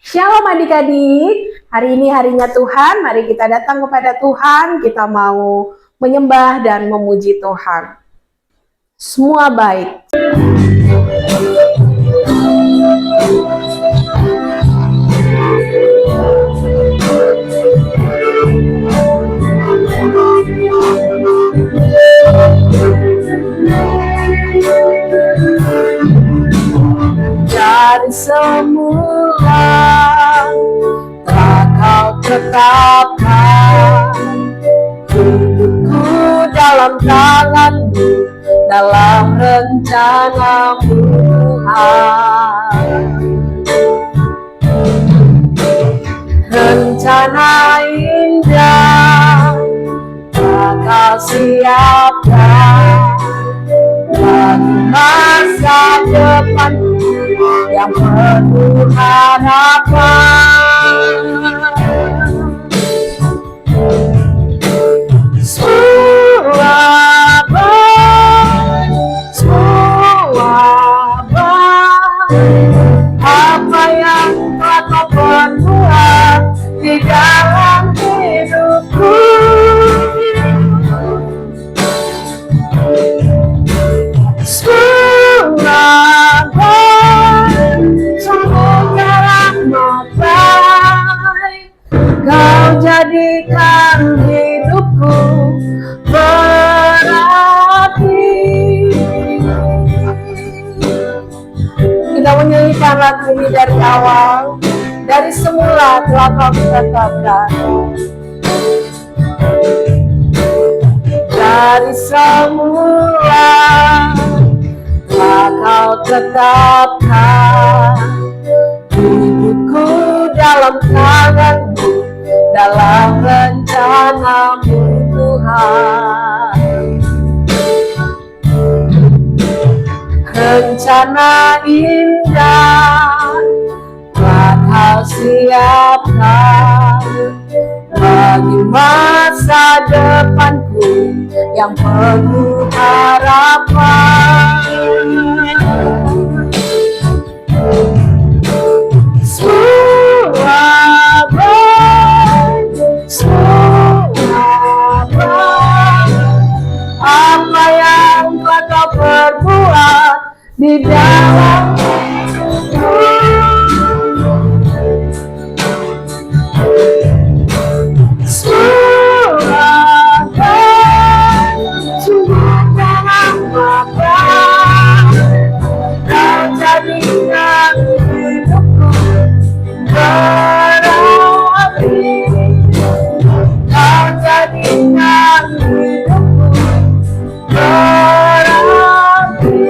Shalom adik-adik, hari ini harinya Tuhan, mari kita datang kepada Tuhan, kita mau menyembah dan memuji Tuhan. Semua baik. Dari semula telah kau tetapkan hidupku dalam tanganmu, dalam rencanamu Tuhan. Rencana indah telah kau siapkan bagi masa depanku yang penuh harapan. Semua baik, apa yang telah kau perbuat di dalam hidupku. Kau jadikan hidupku berarti. Kita menyanyikan lagu ini dari awal, dari semula telah kau tetapkan. Dari semula telah kau tetapkan hidupku dalam tanganmu, dalam rencanamu Tuhan. Rencana indah telah kau siapkan bagi masa depanku yang penuh harapan. Apa yang telah kau perbuat di dalam hidupku. Kau jadikan hidupku berarti. Kau jadikan hidupku berarti.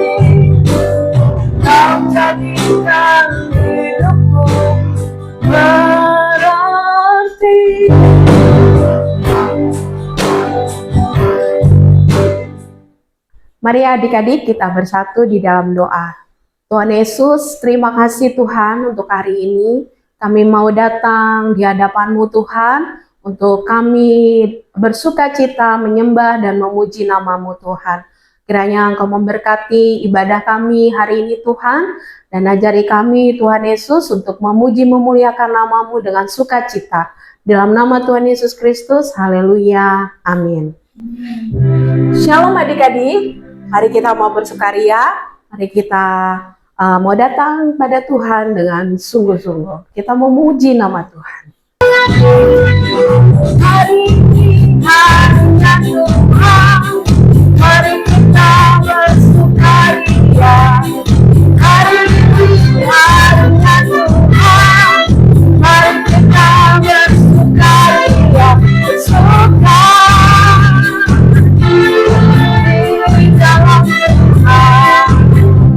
Kau jadikan hidupku berarti. Mari adik-adik kita bersatu di dalam doa. Tuhan Yesus, terima kasih Tuhan untuk hari ini. Kami mau datang di hadapan-Mu Tuhan, untuk kami bersuka cita menyembah dan memuji nama-Mu Tuhan. Kiranya Engkau memberkati ibadah kami hari ini Tuhan, dan ajari kami Tuhan Yesus untuk memuji memuliakan nama-Mu dengan sukacita. Dalam nama Tuhan Yesus Kristus, haleluya, amin. Shalom adik-adik, mari kita mau bersukaria, mari kita mau datang pada Tuhan dengan sungguh-sungguh. Kita memuji nama Tuhan. Hari ini harinya Tuhan, mari kita bersukaria. Hari ini harinya Tuhan, mari kita bersukaria. Bersuka di dalam Tuhan,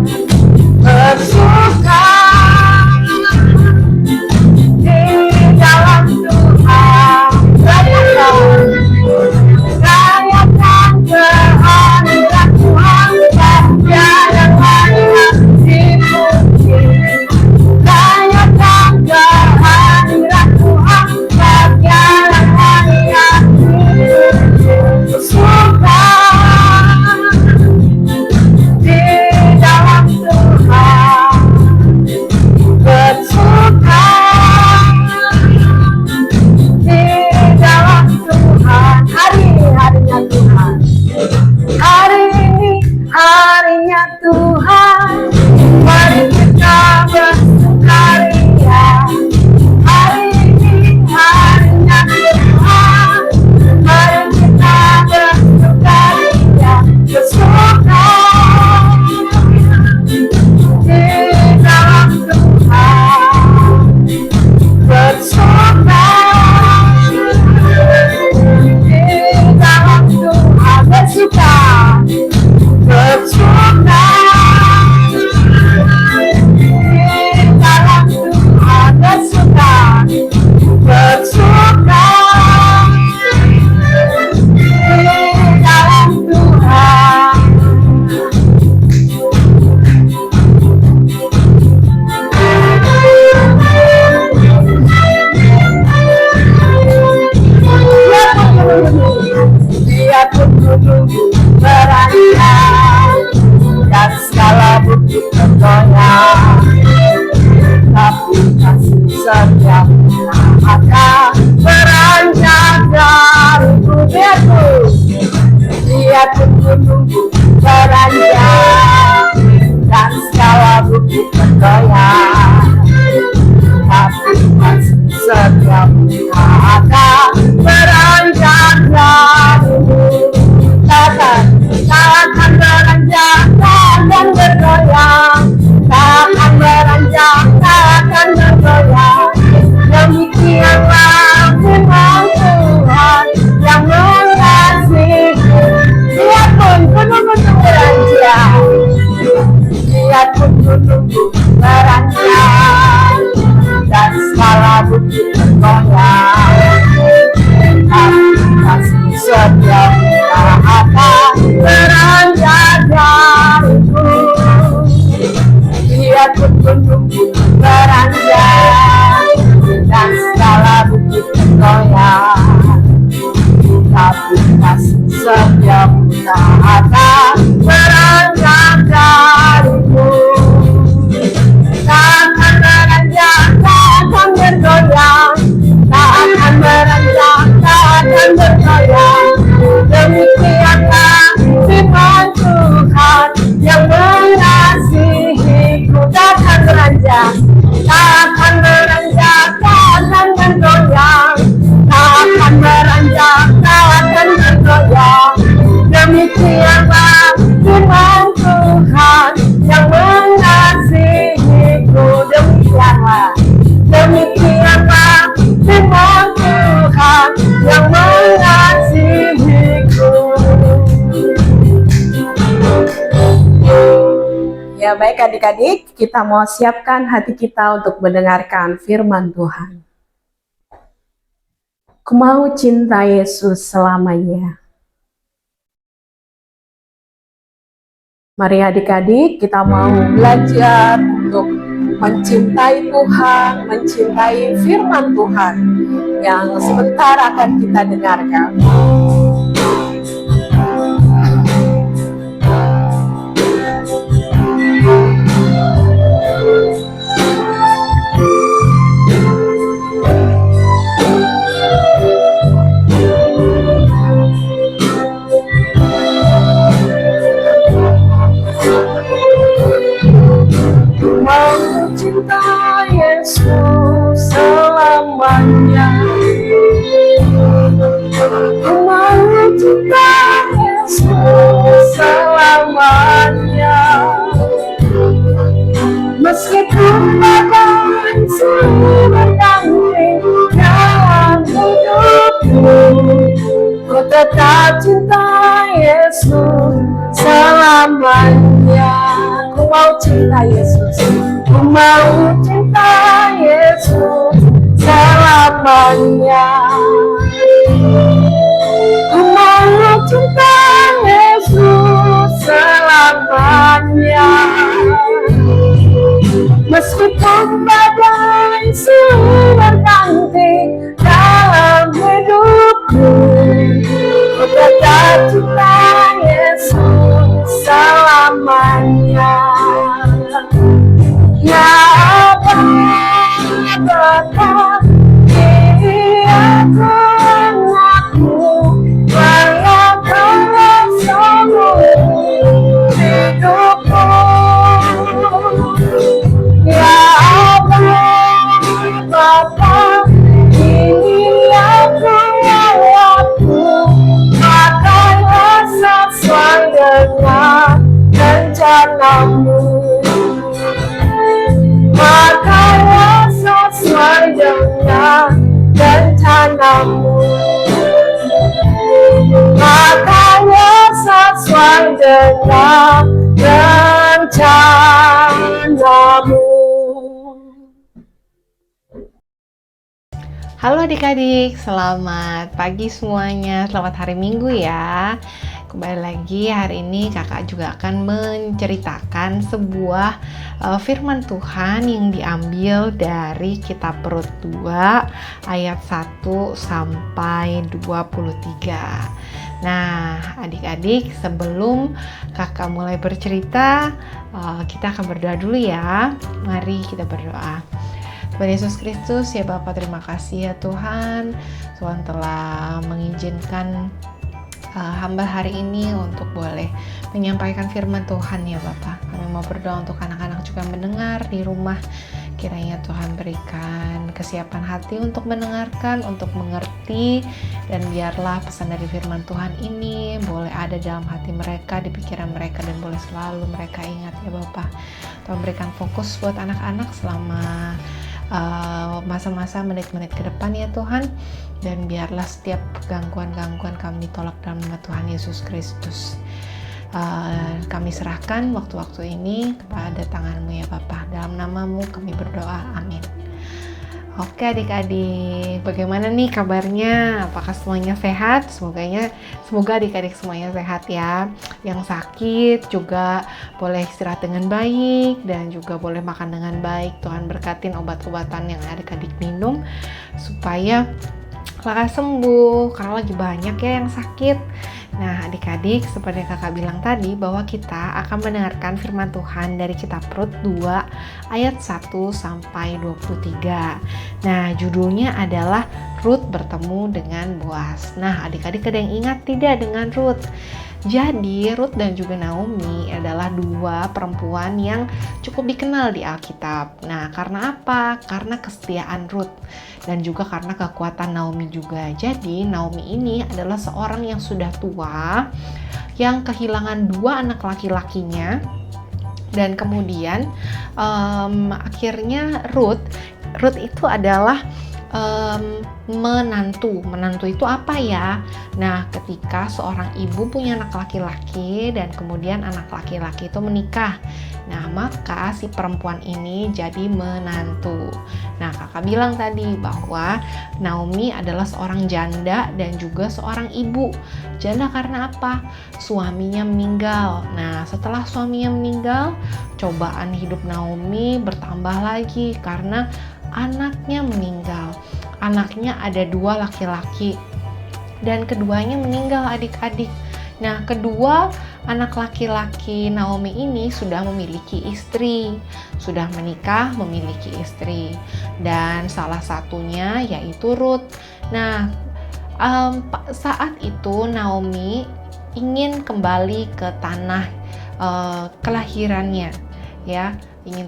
bersuka di dalam Tuhan. Rayakan, rayakan kehancuran. lihat gunung-gunung beranjak dan segala bukit bergoyang. Kasih setiap tak akan beranjak dariku. Lihat gunung-gunung beranjak dan segala bukit bergoyang. Tapi kasih setiap tak akan beranjak dariku. Tak akan beranjak, tak akan bergoyang. Tak akan beranjak, tak akan bergoyang. Demikianlah firman Tuhan yang mengasihiku. Tak akan beranjak, tak akan beranjak, tak akan bergoyang. Tak akan beranjak, tak akan bergoyang. Demikianlah firman Tuhan yang mengasihiku. Demikianlah firman Tuhan yang mengasihiku. Ya, baik adik-adik, kita mau siapkan hati kita untuk mendengarkan firman Tuhan. Ku mau cinta Yesus selamanya. Mari adik-adik, kita mau belajar untuk mencintai Tuhan, mencintai firman Tuhan yang sebentar akan kita dengarkan. Yesus selamanya. Ku mau cinta Yesus selamanya. Meskipun badai berganti dalam hidupku, ku tetap cinta Yesus selamanya. Ku mau cinta Yesus. Ku mau cinta Yesus selamanya. Ku mau cinta Yesus selamanya. Meskipun badai silih berganti dalam hidupku, ku tetap cinta Yesus selamanya. Ya apakah dia aku melakukan seluruh hidupku. Ya apakah ini aku makanya sesuai dengan rencanamu. Makanya sesuai dengan rencanamu. Makanya sesuai dengan rencanamu. Halo adik-adik, selamat pagi semuanya, selamat hari Minggu ya. Kembali lagi, hari ini kakak juga akan menceritakan sebuah firman Tuhan yang diambil dari kitab Rut 2 ayat 1 sampai 23. Nah adik-adik, sebelum kakak mulai bercerita, kita akan berdoa dulu ya. Mari kita berdoa. Tuhan Yesus Kristus, ya Bapa, terima kasih ya Tuhan. Tuhan telah mengizinkan hamba hari ini untuk boleh menyampaikan firman Tuhan ya Bapa. Kami mau berdoa untuk anak-anak juga mendengar di rumah. Kiranya Tuhan berikan kesiapan hati untuk mendengarkan, untuk mengerti, dan biarlah pesan dari firman Tuhan ini boleh ada dalam hati mereka, di pikiran mereka, dan boleh selalu mereka ingat ya Bapa. Tuhan berikan fokus buat anak-anak selama masa-masa menit-menit ke depan ya Tuhan, dan biarlah setiap gangguan-gangguan kami ditolak dalam nama Tuhan Yesus Kristus. Kami serahkan waktu-waktu ini kepada tangan-Mu ya Bapa. Dalam nama-Mu kami berdoa, amin. Oke adik-adik, bagaimana nih kabarnya? Apakah semuanya sehat? Semoga adik-adik semuanya sehat ya. Yang sakit juga boleh istirahat dengan baik dan juga boleh makan dengan baik. Tuhan berkatin obat-obatan yang adik-adik minum supaya lekas sembuh, karena lagi banyak ya yang sakit. Nah adik-adik, seperti kakak bilang tadi bahwa kita akan mendengarkan firman Tuhan dari kitab Rut 2 ayat 1 sampai 23. Nah judulnya adalah Rut bertemu dengan Boas. Nah adik-adik ada yang ingat tidak dengan Rut? Jadi Rut dan juga Naomi adalah dua perempuan yang cukup dikenal di Alkitab. Nah karena apa? Karena kesetiaan Rut dan juga karena kekuatan Naomi juga. Jadi Naomi ini adalah seorang yang sudah tua, yang kehilangan dua anak laki-lakinya, dan kemudian akhirnya Rut itu adalah menantu itu apa ya? Nah ketika seorang ibu punya anak laki-laki dan kemudian anak laki-laki itu menikah, nah maka si perempuan ini jadi menantu. Nah kakak bilang tadi bahwa Naomi adalah seorang janda dan juga seorang ibu. Janda karena apa? Suaminya meninggal. Nah setelah suaminya meninggal, cobaan hidup Naomi bertambah lagi karena anaknya meninggal. Anaknya ada dua laki-laki dan keduanya meninggal adik-adik. Nah kedua anak laki-laki Naomi ini sudah memiliki istri, sudah menikah memiliki istri, dan salah satunya yaitu Rut. Nah saat itu Naomi ingin kembali ke tanah kelahirannya ya, ingin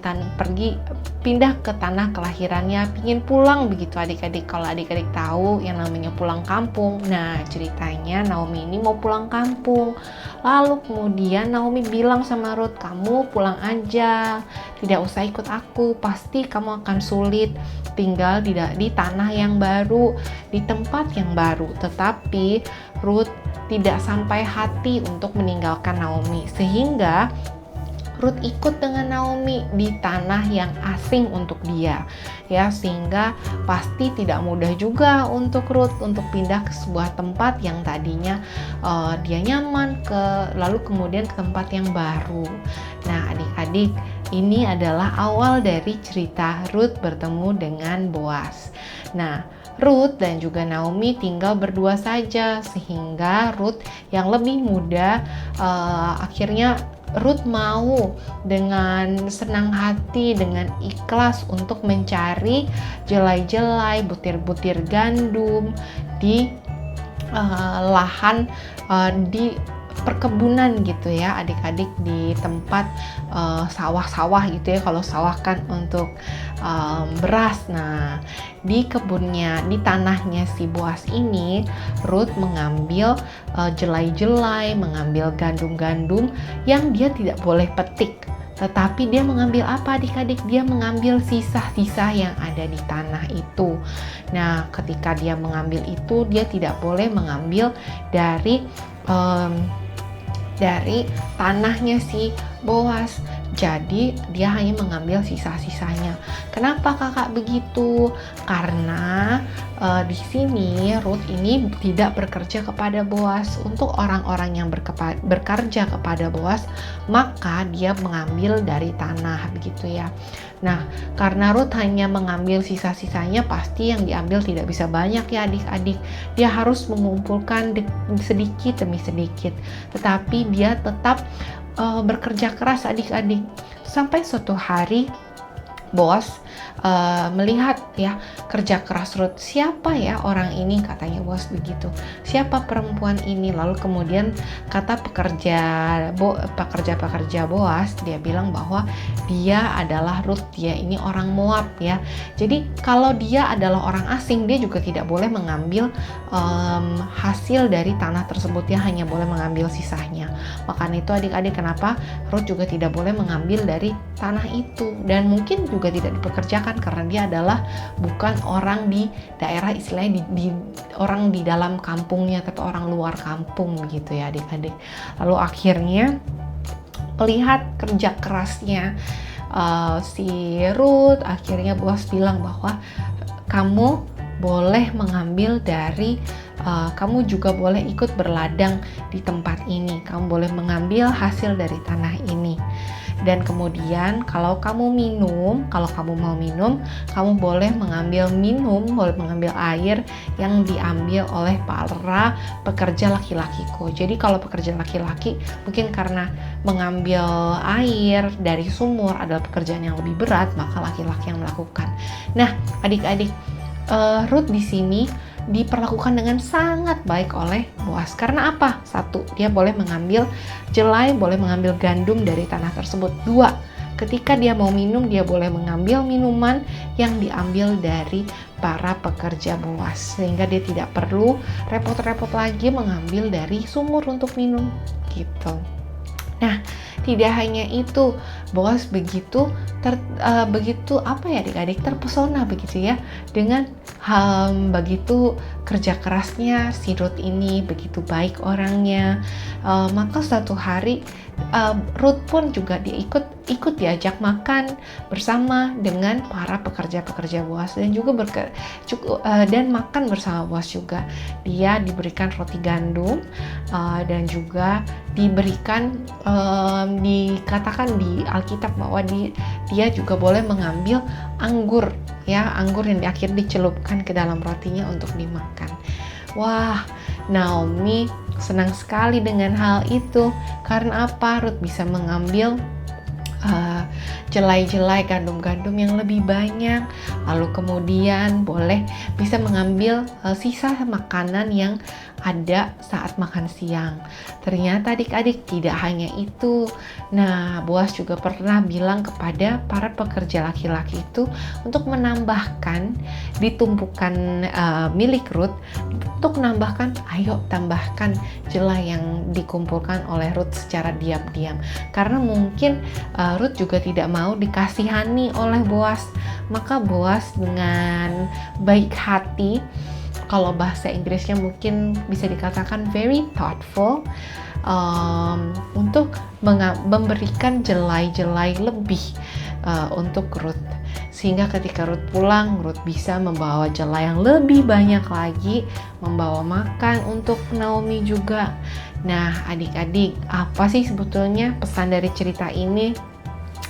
pindah ke tanah kelahirannya, ingin pulang begitu adik-adik. Kalau adik-adik tahu yang namanya pulang kampung, nah ceritanya Naomi ini mau pulang kampung. Lalu kemudian Naomi bilang sama Rut, kamu pulang aja, tidak usah ikut aku, pasti kamu akan sulit tinggal di tanah yang baru, di tempat yang baru. Tetapi Rut tidak sampai hati untuk meninggalkan Naomi, sehingga Rut ikut dengan Naomi di tanah yang asing untuk dia ya, sehingga pasti tidak mudah juga untuk Rut untuk pindah ke sebuah tempat yang tadinya dia nyaman lalu kemudian ke tempat yang baru. Nah adik-adik, ini adalah awal dari cerita Rut bertemu dengan Boas. Nah Rut dan juga Naomi tinggal berdua saja, sehingga Rut yang lebih muda akhirnya Rut mau dengan senang hati, dengan ikhlas untuk mencari jelai-jelai, butir-butir gandum di lahan di perkebunan gitu ya adik-adik, di tempat sawah-sawah gitu ya, kalau sawah kan untuk beras. Nah di kebunnya, di tanahnya si Boas ini, Rut mengambil jelai-jelai, mengambil gandum-gandum yang dia tidak boleh petik. Tetapi dia mengambil apa adik-adik? Dia mengambil sisa-sisa yang ada di tanah itu. Nah ketika dia mengambil itu, dia tidak boleh mengambil dari tanahnya si Boas. Jadi dia hanya mengambil sisa-sisanya. Kenapa kakak begitu? Karena di sini Rut ini tidak bekerja kepada Boas. Untuk orang-orang yang bekerja kepada Boas, maka dia mengambil dari tanah begitu ya. Nah karena Rut hanya mengambil sisa-sisanya, pasti yang diambil tidak bisa banyak ya adik-adik. Dia harus mengumpulkan sedikit demi sedikit. Tetapi dia tetap bekerja keras adik-adik, sampai suatu hari Boas melihat ya kerja keras Rut. Siapa ya orang ini, katanya Boas begitu. Siapa perempuan ini? Lalu kemudian kata pekerja Boas, dia bilang bahwa dia adalah Rut, dia ini orang Moab ya. Jadi kalau dia adalah orang asing, dia juga tidak boleh mengambil hasil dari tanah tersebut, dia hanya boleh mengambil sisanya. Makanya itu adik-adik kenapa Rut juga tidak boleh mengambil dari tanah itu, dan mungkin juga tidak kerjakan karena dia adalah bukan orang di daerah, istilahnya orang di dalam kampungnya, tapi orang luar kampung begitu ya adik-adik. Lalu akhirnya melihat kerja kerasnya si Ruth, akhirnya Boas bilang bahwa kamu boleh mengambil dari kamu juga boleh ikut berladang di tempat ini, kamu boleh mengambil hasil dari tanah ini. Dan kemudian kalau kamu mau minum, kamu boleh mengambil air yang diambil oleh para pekerja laki-lakiku. Jadi kalau pekerja laki-laki mungkin karena mengambil air dari sumur adalah pekerjaan yang lebih berat, maka laki-laki yang melakukan. Nah, adik-adik, Ruth di sini diperlakukan dengan sangat baik oleh Boas. Karena apa? Satu, dia boleh mengambil jelai, boleh mengambil gandum dari tanah tersebut. Dua, ketika dia mau minum, dia boleh mengambil minuman yang diambil dari para pekerja Boas, sehingga dia tidak perlu repot-repot lagi mengambil dari sumur untuk minum gitu. Nah, tidak hanya itu, Boas begitu adik-adik terpesona begitu ya dengan begitu kerja kerasnya si Ruth ini, begitu baik orangnya. Maka suatu hari Ruth pun juga ikut diajak makan bersama dengan para pekerja-pekerja Boas dan juga dan makan bersama Boas juga. Dia diberikan roti gandum dan juga diberikan dikatakan di Alkitab bahwa dia juga boleh mengambil anggur yang akhirnya dicelupkan ke dalam rotinya untuk dimakan. Wah, Naomi senang sekali dengan hal itu. Karena apa? Ruth bisa mengambil jelai-jelai gandum-gandum yang lebih banyak, lalu kemudian bisa mengambil sisa makanan yang ada saat makan siang. Ternyata adik-adik tidak hanya itu. Nah, Boas juga pernah bilang kepada para pekerja laki-laki itu untuk menambahkan di tumpukan milik Ruth, untuk menambahkan, ayo tambahkan jelai yang dikumpulkan oleh Ruth secara diam-diam. Karena mungkin Ruth juga tidak mau dikasihani oleh Boas. Maka Boas dengan baik hati, kalau bahasa Inggrisnya mungkin bisa dikatakan very thoughtful, untuk memberikan jelai-jelai lebih untuk Ruth. Sehingga ketika Ruth pulang, Ruth bisa membawa jelai yang lebih banyak lagi, membawa makan untuk Naomi juga. Nah, adik-adik, apa sih sebetulnya pesan dari cerita ini?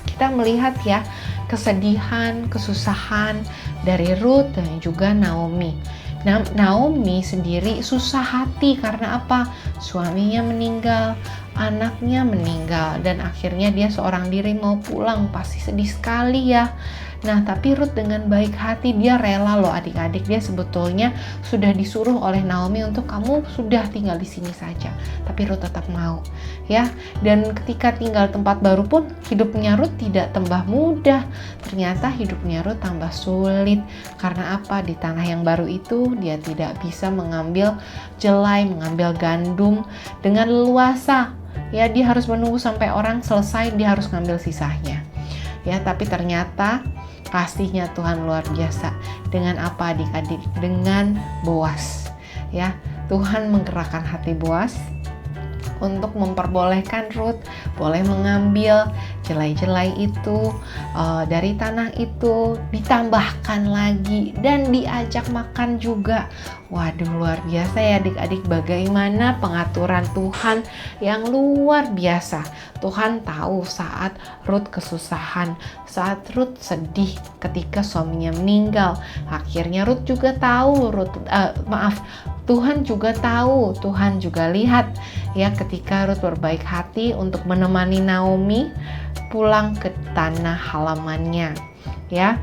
Kita melihat ya kesedihan, kesusahan dari Ruth dan juga Naomi. Naomi sendiri susah hati karena apa? Suaminya meninggal, anaknya meninggal, dan akhirnya dia seorang diri mau pulang, pasti sedih sekali ya. Nah, tapi Ruth dengan baik hati, dia rela loh adik-adik. Dia sebetulnya sudah disuruh oleh Naomi untuk kamu sudah tinggal di sini saja. Tapi Ruth tetap mau ya. Dan ketika tinggal tempat baru pun hidupnya Ruth tidak tambah mudah. Ternyata hidupnya Ruth tambah sulit. Karena apa? Di tanah yang baru itu dia tidak bisa mengambil jelai, mengambil gandum dengan leluasa. Ya, dia harus menunggu sampai orang selesai, dia harus ngambil sisanya. Ya, tapi ternyata kasihnya Tuhan luar biasa. Dengan apa adik-adik? Dengan Boas. Ya, Tuhan menggerakkan hati Boas untuk memperbolehkan Ruth boleh mengambil jelai-jelai itu dari tanah itu, ditambahkan lagi dan diajak makan juga. Waduh, luar biasa ya adik-adik, bagaimana pengaturan Tuhan yang luar biasa. Tuhan tahu saat Ruth kesusahan, saat Ruth sedih ketika suaminya meninggal. Akhirnya Ruth juga tahu, Tuhan juga tahu, Tuhan juga lihat ya ketika Ruth berbaik hati untuk menemani Naomi pulang ke tanah halamannya ya.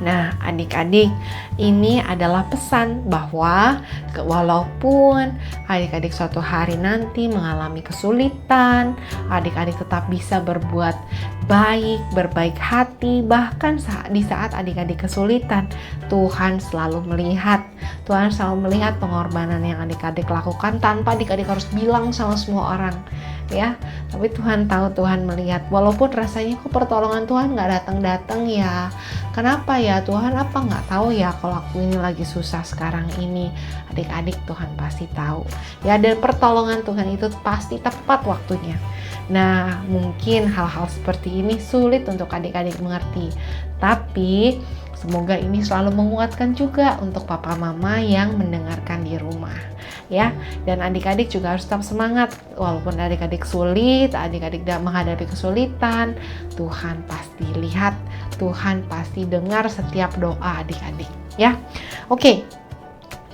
Nah, adik-adik, ini adalah pesan bahwa walaupun adik-adik suatu hari nanti mengalami kesulitan, adik-adik tetap bisa berbuat baik, berbaik hati, bahkan di saat adik-adik kesulitan, Tuhan selalu melihat. Tuhan selalu melihat pengorbanan yang adik-adik lakukan tanpa adik-adik harus bilang sama semua orang, ya. Tapi Tuhan tahu, Tuhan melihat. Walaupun rasanya kok pertolongan Tuhan nggak datang-datang ya. Kenapa ya Tuhan? Apa nggak tahu ya kalau aku ini lagi susah sekarang ini? Adik-adik, Tuhan pasti tahu. Ya, dan pertolongan Tuhan itu pasti tepat waktunya. Nah, mungkin hal-hal seperti ini sulit untuk adik-adik mengerti. Tapi semoga ini selalu menguatkan juga untuk papa mama yang mendengarkan di rumah, ya. Dan adik-adik juga harus tetap semangat. Walaupun adik-adik sulit, adik-adik menghadapi kesulitan, Tuhan pasti lihat, Tuhan pasti dengar setiap doa adik-adik, ya. Oke.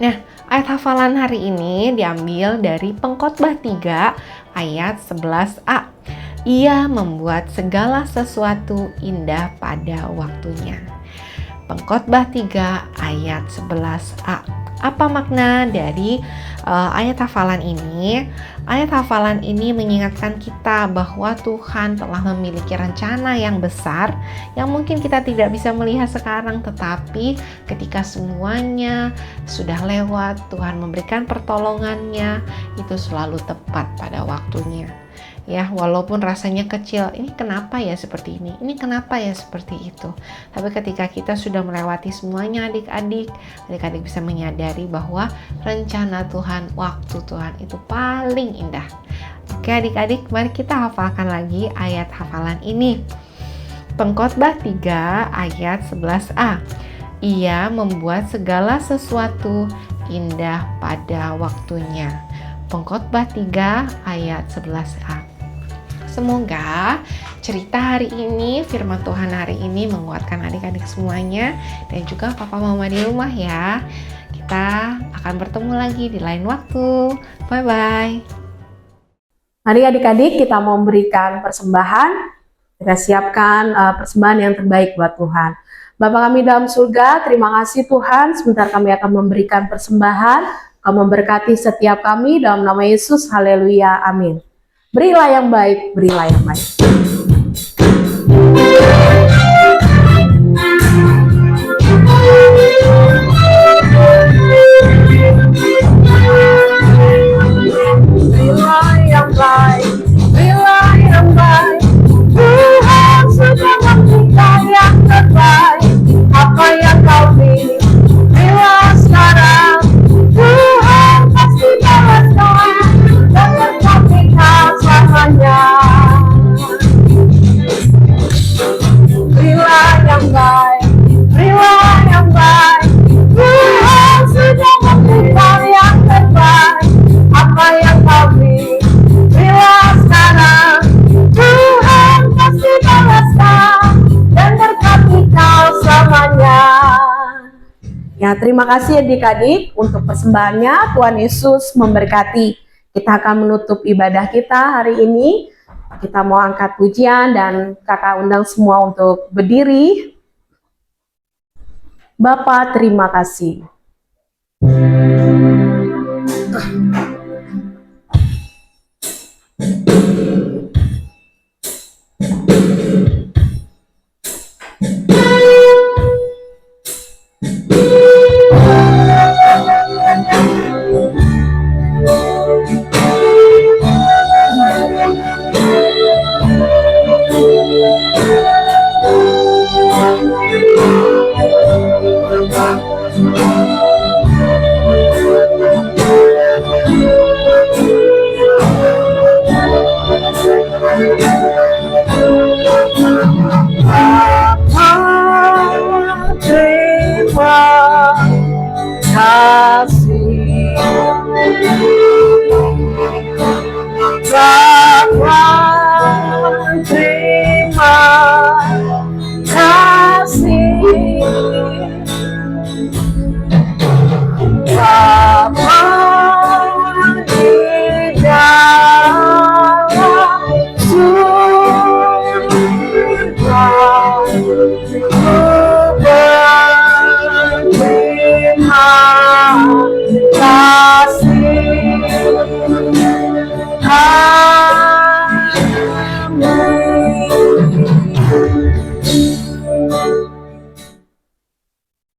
Nah, ayat hafalan hari ini diambil dari Pengkhotbah 3 ayat 11a. Ia membuat segala sesuatu indah pada waktunya. Pengkhotbah 3 ayat 11a. Apa makna dari ayat hafalan ini? Ayat hafalan ini mengingatkan kita bahwa Tuhan telah memiliki rencana yang besar yang mungkin kita tidak bisa melihat sekarang, tetapi ketika semuanya sudah lewat, Tuhan memberikan pertolongannya, itu selalu tepat pada waktunya. Ya, walaupun rasanya kecil, ini kenapa ya seperti ini kenapa ya seperti itu. Tapi ketika kita sudah melewati semuanya adik-adik bisa menyadari bahwa rencana Tuhan, waktu Tuhan itu paling indah. Oke adik-adik, mari kita hafalkan lagi ayat hafalan ini. Pengkhotbah 3 ayat 11a. Ia membuat segala sesuatu indah pada waktunya. Pengkhotbah 3 ayat 11a. Semoga cerita hari ini, firman Tuhan hari ini menguatkan adik-adik semuanya dan juga papa mama di rumah ya. Kita akan bertemu lagi di lain waktu. Bye-bye. Mari adik-adik kita mau memberikan persembahan. Kita siapkan persembahan yang terbaik buat Tuhan. Bapa kami dalam surga, terima kasih Tuhan. Sebentar kami akan memberikan persembahan. Kau memberkati setiap kami dalam nama Yesus. Haleluya. Amin. Berilah yang baik, berilah yang baik. Berilah yang baik, berilah yang baik. Tuhan sudah memberikan yang terbaik. Apa yang kau pilih, berilah sekarang. Tuhan pasti balaskan dan berkati kau selamanya. Berilah yang baik, berilah yang baik. Tuhan sudah memberikan yang terbaik. Apa yang kau beri, berilah sekarang. Tuhan pasti balaskan dan berkati kau selamanya. Ya, terima kasih adik-adik untuk persembahannya. Tuhan Yesus memberkati. Kita akan menutup ibadah kita hari ini. Kita mau angkat pujian dan kakak undang semua untuk berdiri. Bapa, terima kasih.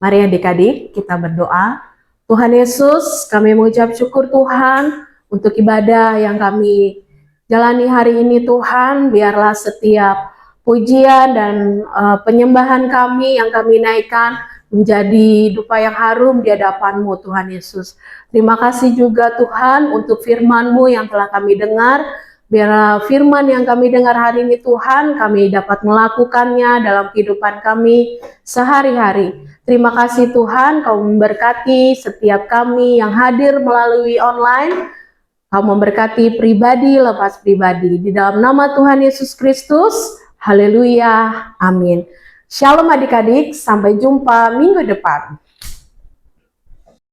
Mari adik-adik kita berdoa. Tuhan Yesus, kami mengucap syukur Tuhan untuk ibadah yang kami jalani hari ini Tuhan. Biarlah setiap pujian dan penyembahan kami yang kami naikkan menjadi dupa yang harum di hadapan-Mu Tuhan Yesus. Terima kasih juga Tuhan untuk firman-Mu yang telah kami dengar. Biarlah firman yang kami dengar hari ini Tuhan, kami dapat melakukannya dalam kehidupan kami sehari-hari. Terima kasih Tuhan, Kau memberkati setiap kami yang hadir melalui online. Kau memberkati pribadi lepas pribadi. Di dalam nama Tuhan Yesus Kristus, haleluya, amin. Shalom adik-adik, sampai jumpa minggu depan.